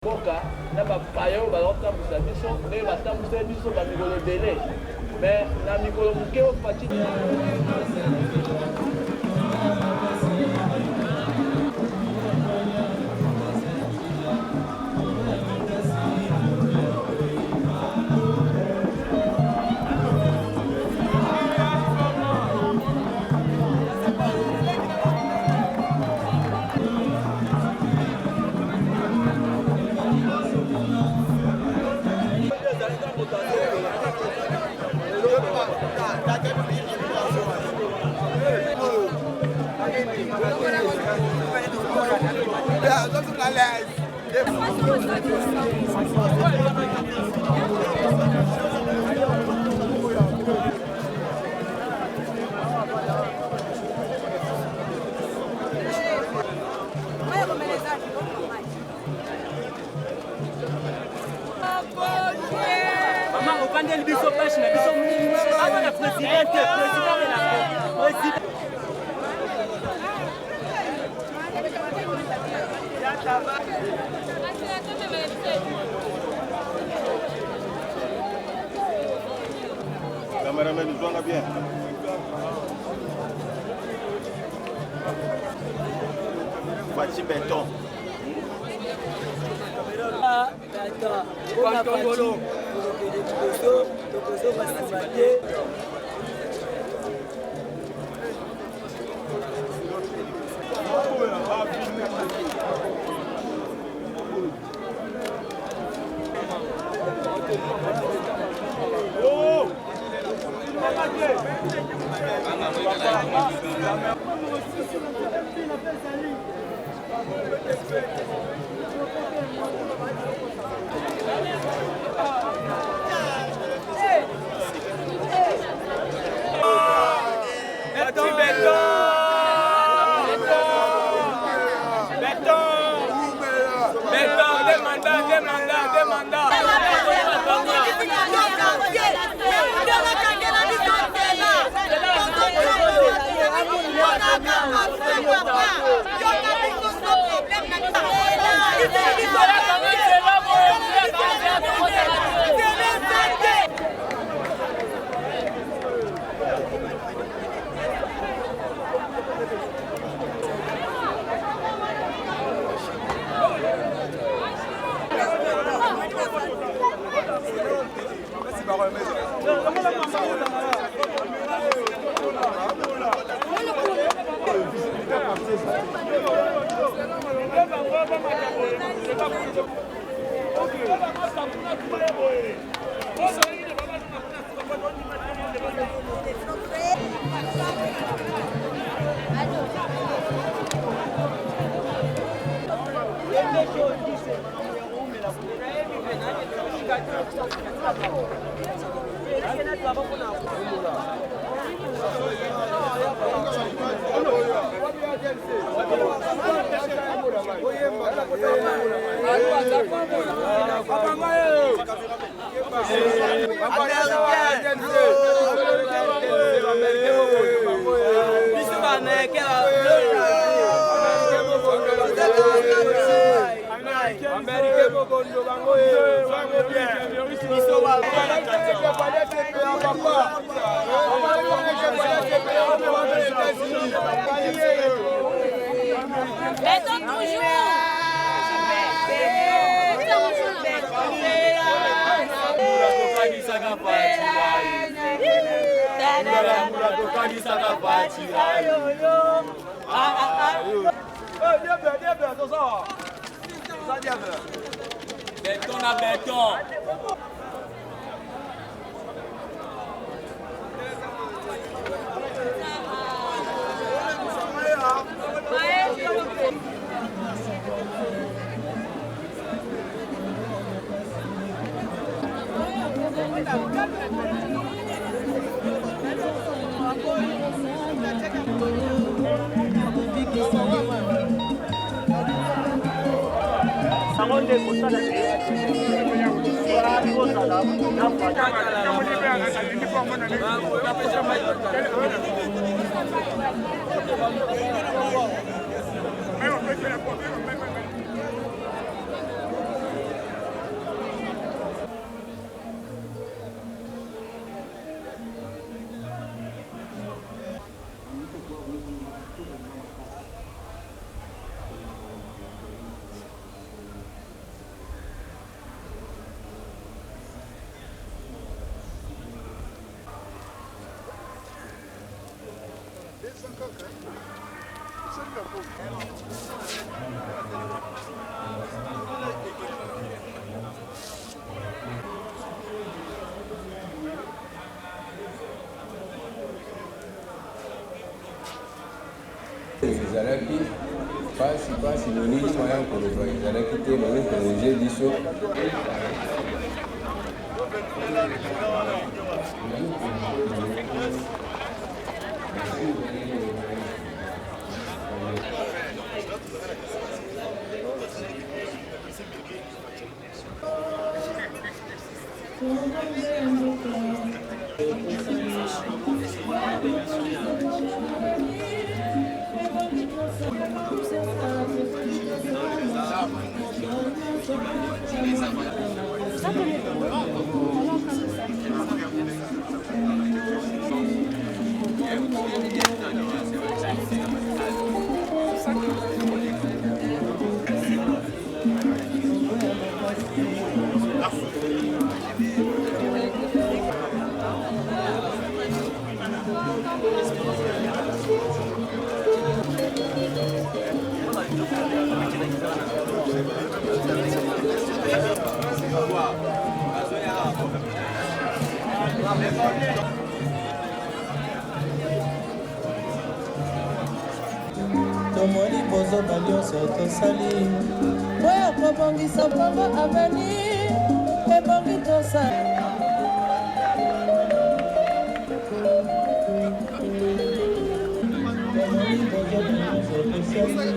Boka, na ba payo ba lota busa biso, ne ba ta busa biso ba mikolo dele. Mais na mikolo muke o pati. Maman, on prend le biso pêche, le biso mouille. Ah, la présidente, président. Cameraman, nous jouons bien. Voici béton. Béton à béton. ezalaki pasi noni mwa ya koloba ezalaki te noni prologe biso tomoni bozoba nyonso tosali oyo kobongisa mpongo aveni ebongi tosali tomoni bozoba nyonso tosali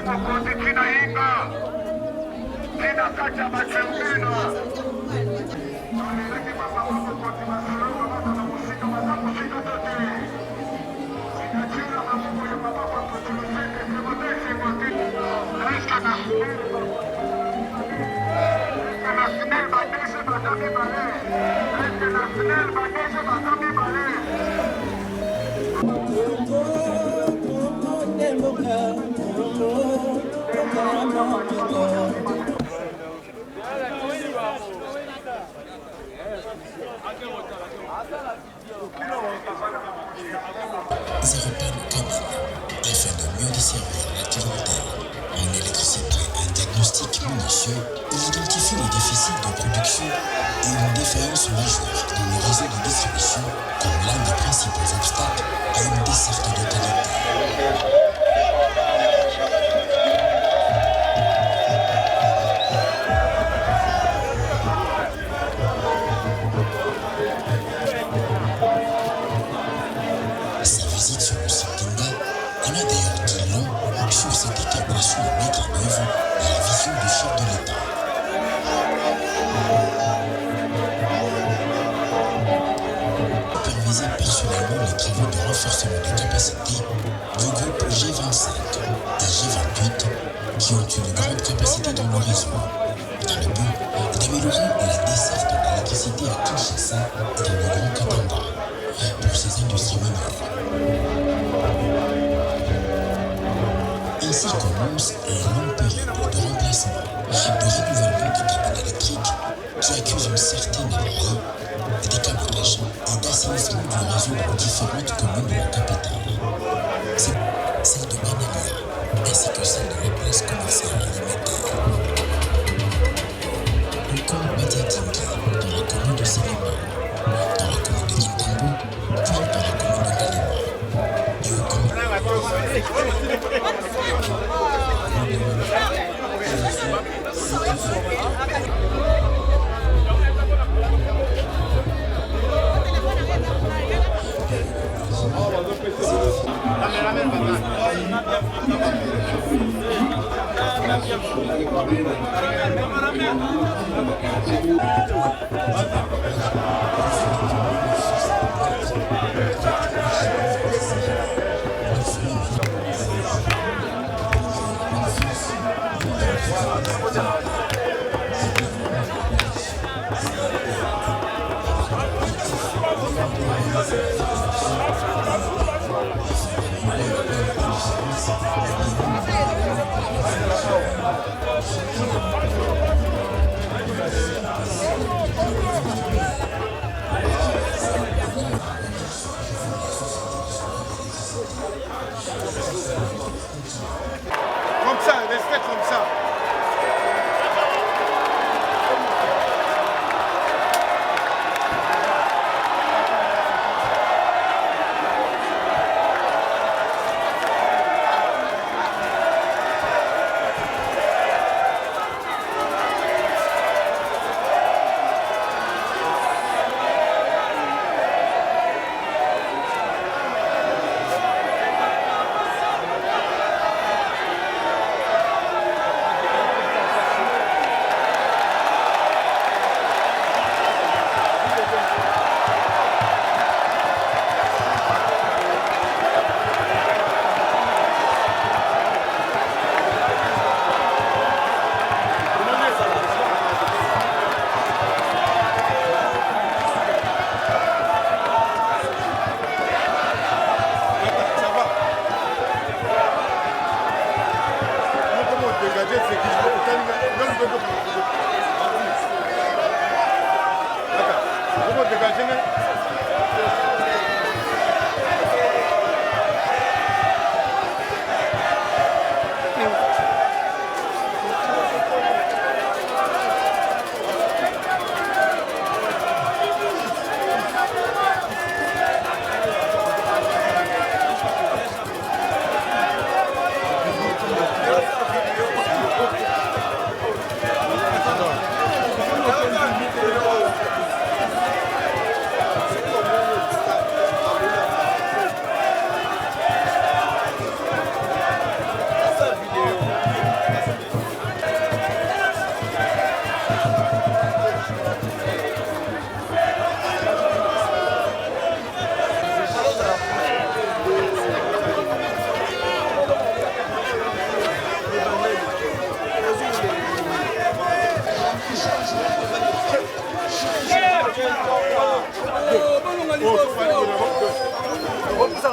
Mokozi tina inga tina kacha machembina Afin de mieux desservir la clientèle en électricité, un diagnostic minutieux, il identifie les déficits de production et une défaillance majeure dans le réseau de distribution comme l'un des principaux obstacles à une desserte de qualité. Sa visite sur le site d'Inga en a d'ailleurs dit long sur cette détermination à mettre en œuvre la vision du chef de l'État. Superviser personnellement les travaux de renforcement des capacités du groupe G25 et G28 qui ont une grande capacité dans le réseau, dans le but d'améliorer la desserte de l'électricité à Kinshasa et dans le Grand Katanga pour ces industries minières. Ainsi commence un long période de remplacement, de renouvellement des câbles électriques qui accusent une certaine avarie, des câblages et d'assainissement du réseau dans différentes communes de la capitale. C'est celle de Banalia, ainsi que celle de la place commerciale alimentaire. Encore Badiatingi, dans la commune de Séléma, dans la commune de Kintambo, puis dans la commune de Galema. Et encore Comme ça, restez comme ça.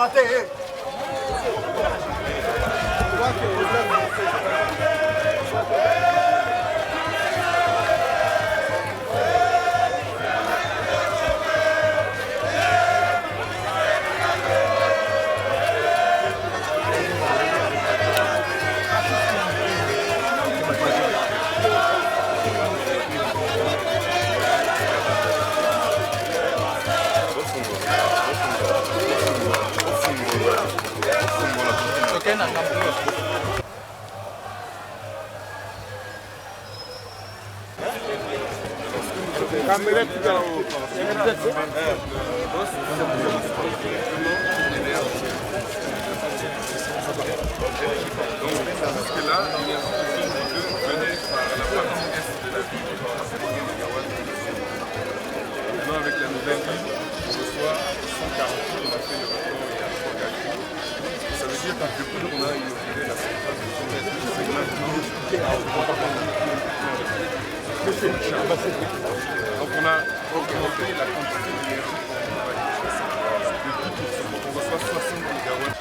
raté. Avec la nouvelle ligne, on reçoit 148, on a fait le record il y a 3 gars. Ça veut dire que depuis qu'on a inauguré la centrale de donc on a augmenté la quantité d'énergie qu'on va utiliser de 10%. Donc on reçoit 60 gigawatts.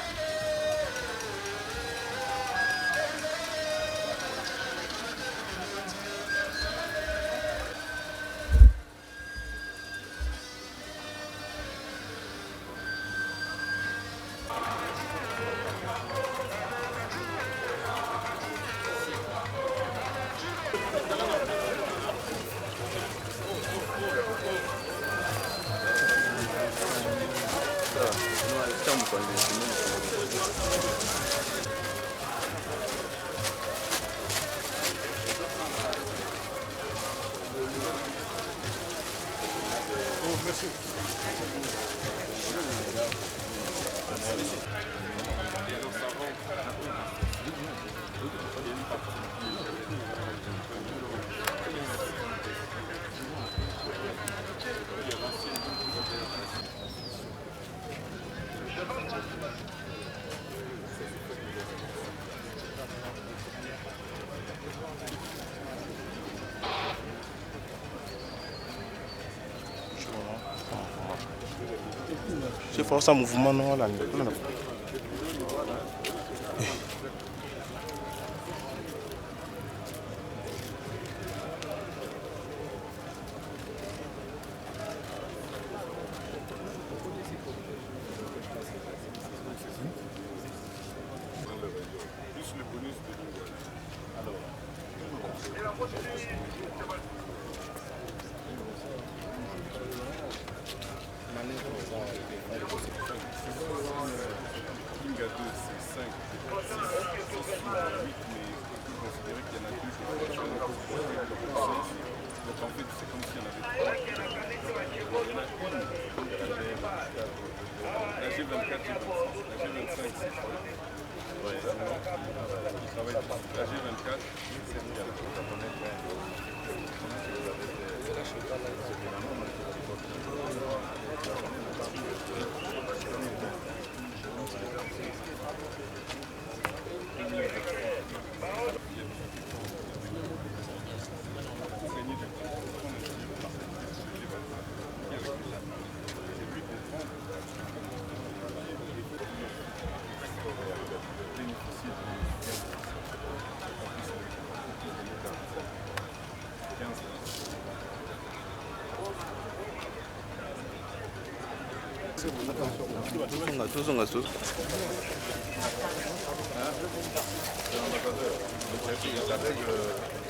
C'est force un mouvement non là.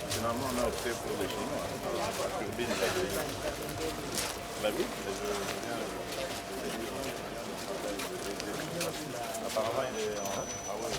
Finalement, on a opté pour les Chinois. La turbine, oui, apparemment, il est en... Ah ouais,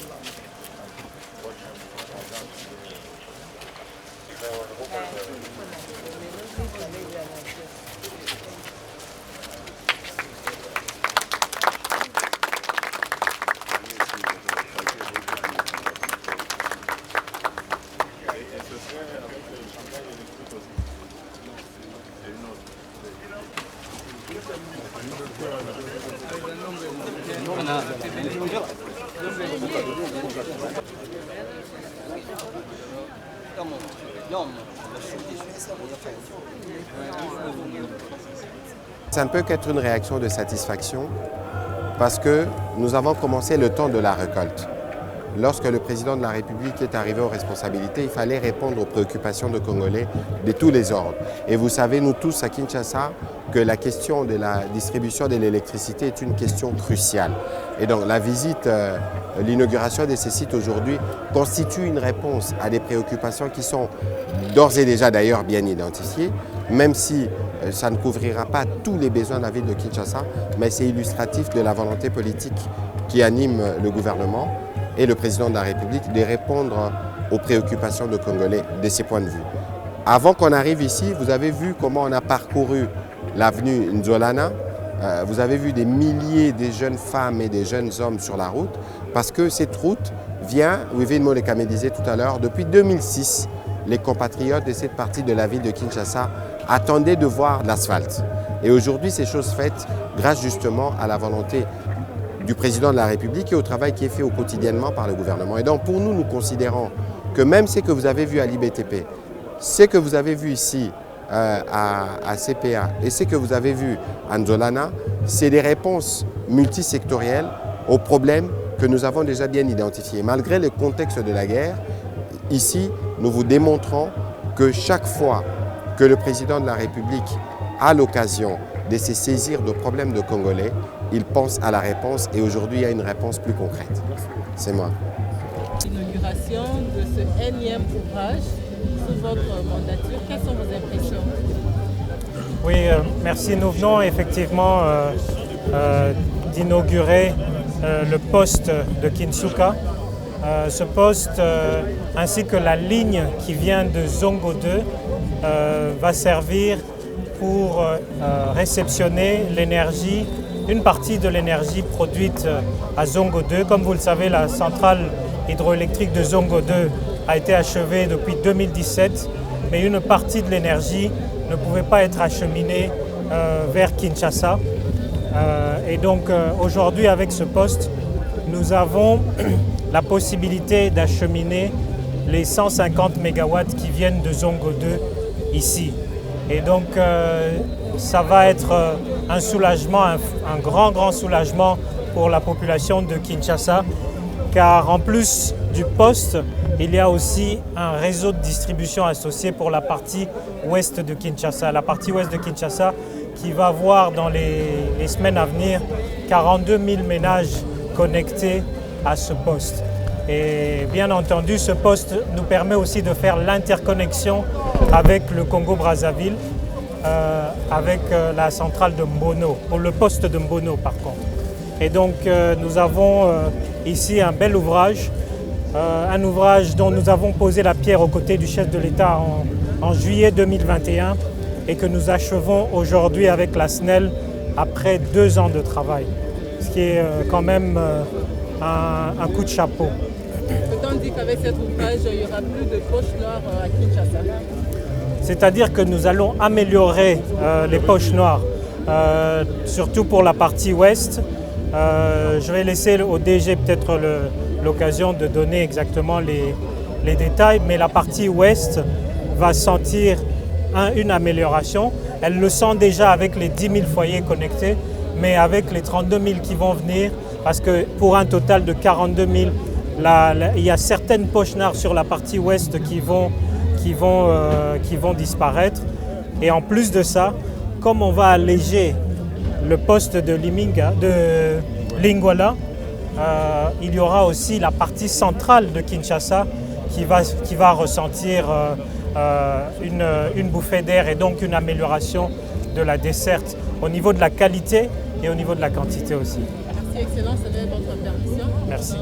Ça ne peut qu'être une réaction de satisfaction parce que nous avons commencé le temps de la récolte. Lorsque le président de la République est arrivé aux responsabilités, il fallait répondre aux préoccupations de Congolais de tous les ordres. Et vous savez, nous tous à Kinshasa, que la question de la distribution de l'électricité est une question cruciale. Et donc la visite, l'inauguration de ces sites aujourd'hui constitue une réponse à des préoccupations qui sont d'ores et déjà d'ailleurs bien identifiées, même si ça ne couvrira pas tous les besoins de la ville de Kinshasa, mais c'est illustratif de la volonté politique qui anime le gouvernement et le président de la République de répondre aux préoccupations de Congolais de ces points de vue. Avant qu'on arrive ici, vous avez vu comment on a parcouru l'avenue Nzolana. Vous avez vu des milliers de jeunes femmes et des jeunes hommes sur la route parce que cette route vient, Wivine Molekame disait tout à l'heure, depuis 2006, les compatriotes de cette partie de la ville de Kinshasa attendaient de voir l'asphalte. Et aujourd'hui, c'est chose faite grâce justement à la volonté du président de la République et au travail qui est fait quotidiennement par le gouvernement. Et donc pour nous, nous considérons que même ce que vous avez vu à l'IBTP, ce que vous avez vu ici à CPA et ce que vous avez vu à Nzolana, c'est des réponses multisectorielles aux problèmes que nous avons déjà bien identifiés. Malgré le contexte de la guerre, ici, nous vous démontrons que chaque fois que le président de la République a l'occasion de se saisir de problèmes de Congolais, il pense à la réponse et aujourd'hui il y a une réponse plus concrète. C'est moi. L'inauguration de ce énième ouvrage sous votre mandature, quelles sont vos impressions? Oui, merci. Nous venons effectivement d'inaugurer le poste de Kinsuka. Ce poste ainsi que la ligne qui vient de Zongo 2 va servir pour réceptionner l'énergie, une partie de l'énergie produite à Zongo 2. Comme vous le savez, la centrale hydroélectrique de Zongo 2 a été achevée depuis 2017, mais une partie de l'énergie ne pouvait pas être acheminée vers Kinshasa. Et donc aujourd'hui, avec ce poste, nous avons la possibilité d'acheminer les 150 MW qui viennent de Zongo 2 ici. Et donc ça va être un soulagement, un grand soulagement pour la population de Kinshasa, car en plus du poste, il y a aussi un réseau de distribution associé pour la partie ouest de Kinshasa. La partie ouest de Kinshasa qui va voir dans les semaines à venir 42 000 ménages connectés à ce poste. Et bien entendu, ce poste nous permet aussi de faire l'interconnexion avec le Congo-Brazzaville, avec la centrale de Mbono, pour le poste de Mbono par contre. Et donc nous avons ici un bel ouvrage, un ouvrage dont nous avons posé la pierre aux côtés du chef de l'État en juillet 2021 et que nous achevons aujourd'hui avec la SNEL après 2 ans de travail, ce qui est quand même un coup de chapeau. Peut-on dire qu'avec cet ouvrage, il n'y aura plus de poches noires à Kinshasa? C'est-à-dire que nous allons améliorer les poches noires, surtout pour la partie ouest. Je vais laisser au DG peut-être l'occasion de donner exactement les détails, mais la partie ouest va sentir une amélioration. Elle le sent déjà avec les 10 000 foyers connectés, mais avec les 32 000 qui vont venir, parce que pour un total de 42 000, il y a certaines poches noires sur la partie ouest qui vont disparaître. Et en plus de ça, comme on va alléger le poste de Lingwala, il y aura aussi la partie centrale de Kinshasa qui va ressentir une bouffée d'air et donc une amélioration de la desserte au niveau de la qualité et au niveau de la quantité aussi. Merci, Excellence, c'est votre permission. Merci.